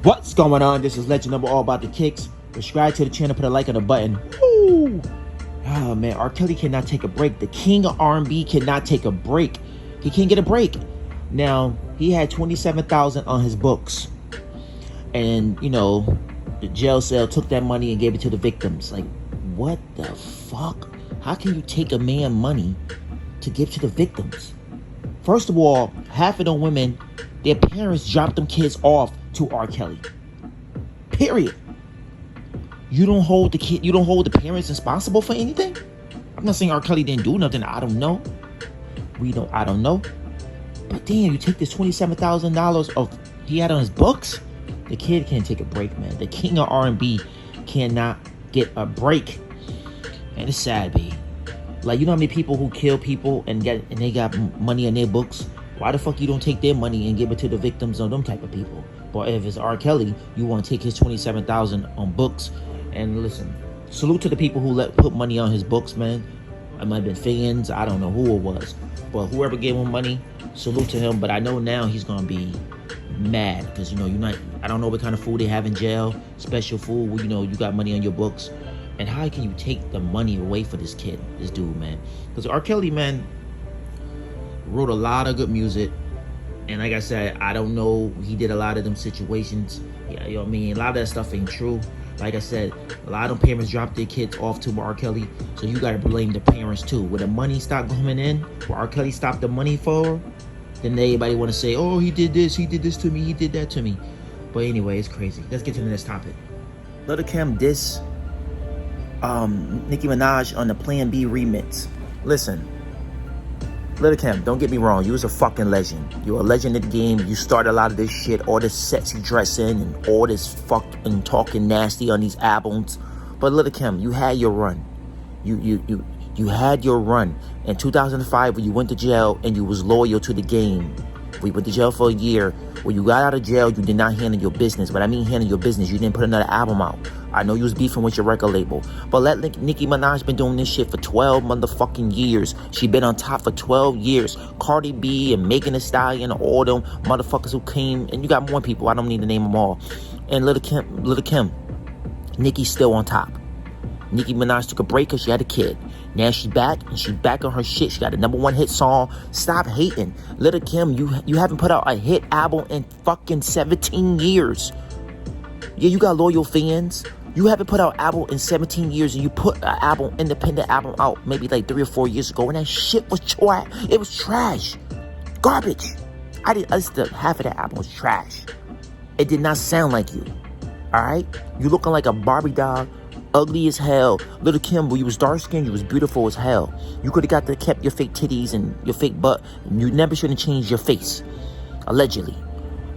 What's going on? This is Legend Number All About the Kicks. Subscribe to the channel, put a like on the button. Woo! Oh man, R. Kelly cannot take a break. The king of R&B cannot take a break. He can't get a break. Now, he had 27,000 on his books. And, you know, the jail cell took that money and gave it to the victims. Like, what the fuck? How can you take a man money to give to the victims? First of all, half of them women, their parents dropped them kids off to R. Kelly. Period. You don't hold the kid, you don't hold the parents responsible for anything? I'm not saying R. Kelly didn't do nothing. I don't know. I don't know. But damn, you take this $27,000 of he had on his books? The kid can't take a break, man. The king of R&B cannot get a break. And it's sad, B. Like, you know how many people who kill people and they got money in their books? Why the fuck you don't take their money and give it to the victims of them type of people? But if it's R. Kelly, you want to take his 27,000 on books. And listen, salute to the people who put money on his books, man. It might have been fans, I don't know who it was. But whoever gave him money, salute to him. But I know now he's gonna be mad because, you know, I don't know what kind of food they have in jail, special food where, you know, you got money on your books. And how can you take the money away for this dude, man? Because R. Kelly, man, wrote a lot of good music. And like I said, I don't know, he did a lot of them situations. Yeah, you know what I mean? A lot of that stuff ain't true. Like I said, a lot of them parents dropped their kids off to R. Kelly. So you gotta blame the parents too. When the money stopped coming in, where R. Kelly stopped the money for, then everybody wanna say, oh, he did this to me, he did that to me. But anyway, it's crazy. Let's get to the next topic. Lil Kim Diss Nicki Minaj on the Plan B remix. Listen, Lil Kim, don't get me wrong, you was a fucking legend. You're a legend in the game. You started a lot of this shit, all this sexy dressing and all this fucking talking nasty on these albums. But Lil Kim, you had your run. You had your run. In 2005, when you went to jail and you was loyal to the game. We went to jail for a year. When you got out of jail, you did not handle your business. But I mean handle your business. You didn't put another album out. I know you was beefing with your record label. But let Nicki Minaj been doing this shit for 12 motherfucking years. She been on top for 12 years. Cardi B and Megan Thee Stallion and all them motherfuckers who came. And you got more people. I don't need to name them all. And Lil Kim, Nicki's still on top. Nicki Minaj took a break because she had a kid. Now she's back, and she's back on her shit. She got a #1 hit song. Stop hating. Lil Kim, you haven't put out a hit album in fucking 17 years. Yeah, you got loyal fans. You haven't put out an album in 17 years, and you put an independent album out maybe like 3 or 4 years ago, and that shit was trash. It was trash. Garbage. I listened to half of that album was trash. It did not sound like you. Alright? You looking like a Barbie doll. Ugly as hell. Lil Kim, when you was dark skinned, you was beautiful as hell. You could have kept your fake titties and your fake butt. You never should have changed your face. Allegedly.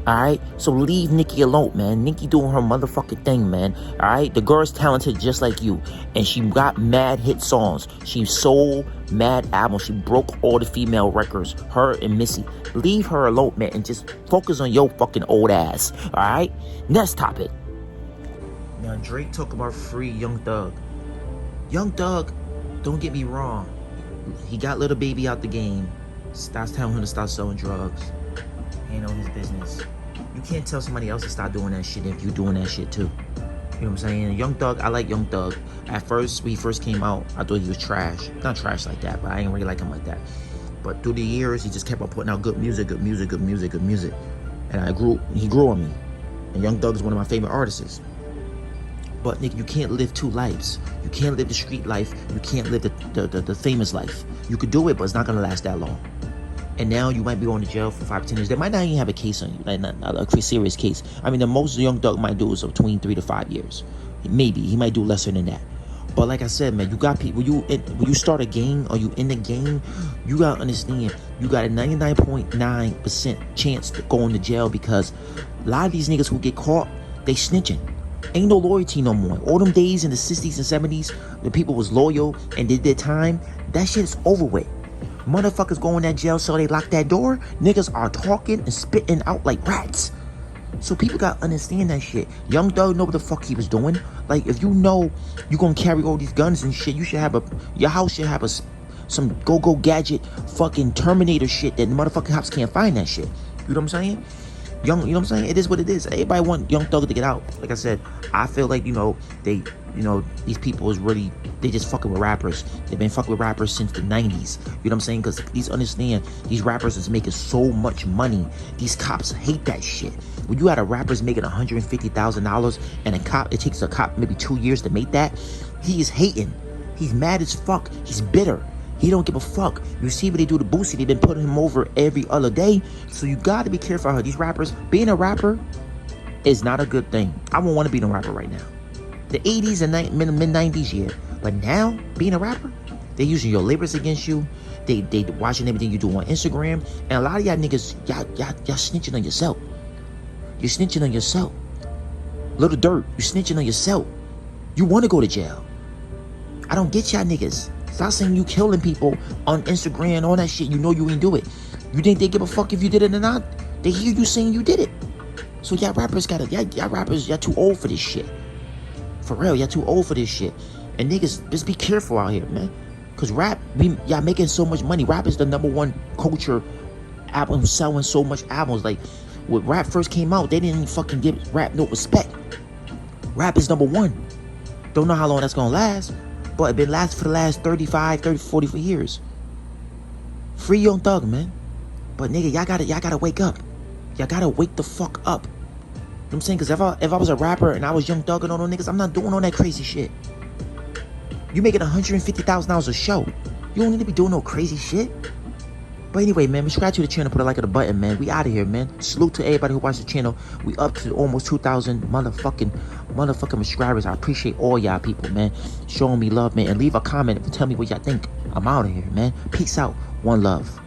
Alright? So leave Nicki alone, man. Nicki doing her motherfucking thing, man. Alright? The girl's talented just like you. And she got mad hit songs. She sold mad albums. She broke all the female records. Her and Missy. Leave her alone, man. And just focus on your fucking old ass. Alright? Next topic. Now, Drake talk about free Young Thug. Young Thug, don't get me wrong. He got Little Baby out the game. Stop telling him to stop selling drugs. Ain't on his business. You can't tell somebody else to stop doing that shit if you doing that shit too. You know what I'm saying? Young Thug, I like Young Thug. At first, when he first came out, I thought he was trash. Not trash like that, but I ain't really like him like that. But through the years, he just kept on putting out good music. And he grew on me. And Young Thug is one of my favorite artists. But Nick, you can't live two lives. You can't live the street life. You can't live the famous life. You could do it, but it's not gonna last that long. And now you might be going to jail for 5 to 10 years. They might not even have a case on you, like not a serious case. I mean, the most Young Thug might do is between 3 to 5 years. Maybe he might do lesser than that. But like I said, man, you got people. When you start a gang or you in the game, you gotta understand you got a 99.9% chance to go into jail because a lot of these niggas who get caught, they snitching. Ain't no loyalty no more. All them days in the 60s and 70s, the people was loyal and did their time, that shit is over with. Motherfuckers go in that jail cell, they lock that door, niggas are talking and spitting out like rats. So people gotta understand that shit. Young Thug know what the fuck he was doing. Like, if you know you gonna carry all these guns and shit, you should have your house should have some go-go gadget fucking Terminator shit that the motherfucking cops can't find that shit. You know what I'm saying? Young, you know what I'm saying? It is what it is. Everybody want Young Thug to get out. Like I said, I feel like, these people is really, they just fucking with rappers. They've been fucking with rappers since the 90s. You know what I'm saying? Because these understand, these rappers is making so much money. These cops hate that shit. When you had a rapper's making $150,000 and a cop, it takes a cop maybe 2 years to make that, he is hating. He's mad as fuck. He's bitter. He don't give a fuck. You see what they do to Boosie? They've been putting him over every other day. So you got to be careful out here. These rappers, being a rapper is not a good thing. I won't want to be no rapper right now. The 80s and mid-90s, yeah. But now, being a rapper, they using your labors against you. They watching everything you do on Instagram. And a lot of y'all niggas, y'all snitching on yourself. You're snitching on yourself. Little Dirt, you snitching on yourself. You want to go to jail. I don't get y'all niggas. Stop saying you killing people on Instagram and all that shit. You know you ain't do it. You think they give a fuck if you did it or not? They hear you saying you did it. So y'all rappers y'all too old for this shit. For real, y'all too old for this shit. And niggas, just be careful out here, man. Cause rap, y'all making so much money. Rap is the #1 culture album, selling so much albums. Like, when rap first came out, they didn't even fucking give rap no respect. Rap is #1. Don't know how long that's gonna last. But it been lasting for the last 35, 30, 40 years. Free Young Thug, man. But nigga, y'all gotta wake up. Y'all gotta wake the fuck up. You know what I'm saying? Cause if I was a rapper and I was Young Thug and all those niggas, I'm not doing all that crazy shit. You making $150,000 a show. You don't need to be doing no crazy shit. But anyway, man, subscribe to the channel, put a like on the button, man. We out of here, man. Salute to everybody who watched the channel. We up to almost 2,000 motherfucking subscribers. I appreciate all y'all people, man. Showing me love, man. And leave a comment and tell me what y'all think. I'm out of here, man. Peace out. One love.